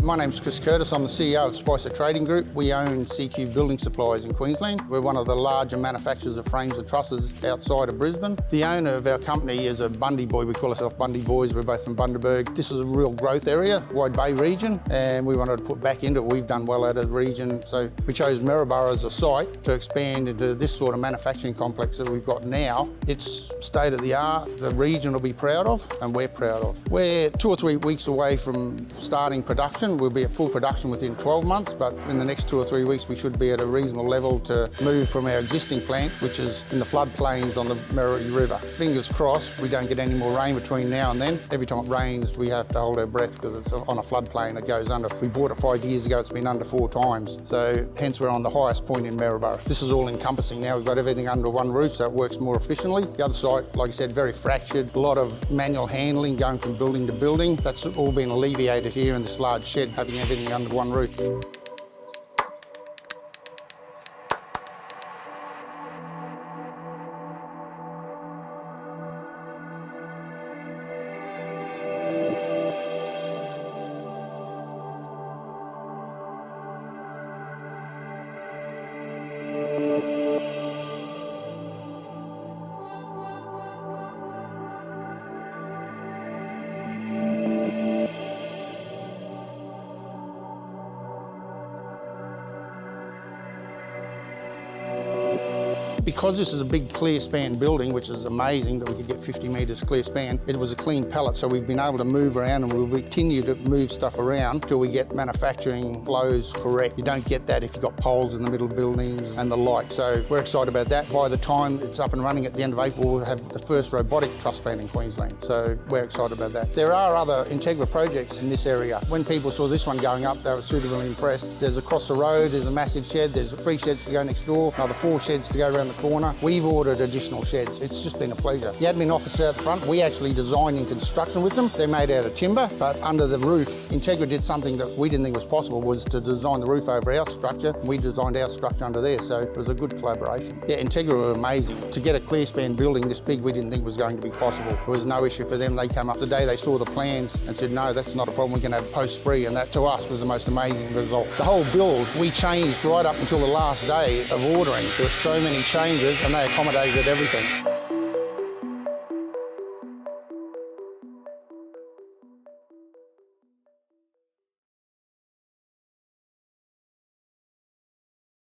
My name's Chris Curtis. I'm the CEO of Spicer Trading Group. We own CQ Building Supplies in Queensland. We're one of the larger manufacturers of frames and trusses outside of Brisbane. The owner of our company is a Bundy boy. We call ourselves Bundy boys. We're both from Bundaberg. This is a real growth area, Wide Bay region, and we wanted to put back into it. We've done well out of the region, so we chose Maryborough as a site to expand into this sort of manufacturing complex that we've got now. It's state of the art. The region will be proud of, and we're proud of. We're 2 or 3 weeks away from starting production. We'll be at full production within 12 months, but in the next 2 or 3 weeks we should be at a reasonable level to move from our existing plant, which is in the floodplains on the Maryborough River. Fingers crossed we don't get any more rain between now and then. Every time it rains we have to hold our breath because it's on a floodplain, it goes under. We bought it 5 years ago, it's been under 4 times, so hence we're on the highest point in Maryborough. This is all encompassing now. We've got everything under one roof, so it works more efficiently. The other site, like I said, very fractured, a lot of manual handling going from building to building. That's all been alleviated here in this large shed, having everything under one roof. Because this is a big clear span building, which is amazing that we could get 50 metres clear span, it was a clean pallet, so we've been able to move around and we'll continue to move stuff around till we get manufacturing flows correct. You don't get that if you've got poles in the middle of buildings and the like, so we're excited about that. By the time it's up and running at the end of April, we'll have the first robotic truss plant in Queensland, so we're excited about that. There are other Entegra projects in this area. When people saw this one going up, they were suitably impressed. There's across the road, there's a massive shed, there's 3 sheds to go next door, another 4 sheds to go around the corner. We've ordered additional sheds. It's just been a pleasure. The admin office out the front, we actually designed in construction with them. They're made out of timber, but under the roof, Entegra did something that we didn't think was possible, was to design the roof over our structure. We designed our structure under there, so it was a good collaboration. Yeah, Entegra were amazing. To get a clear span building this big, we didn't think was going to be possible. There was no issue for them. They came up the day they saw the plans and said, no, that's not a problem. We can have post-free, and that to us was the most amazing result. The whole build, we changed right up until the last day of ordering. There were so many changes and they accommodated everything.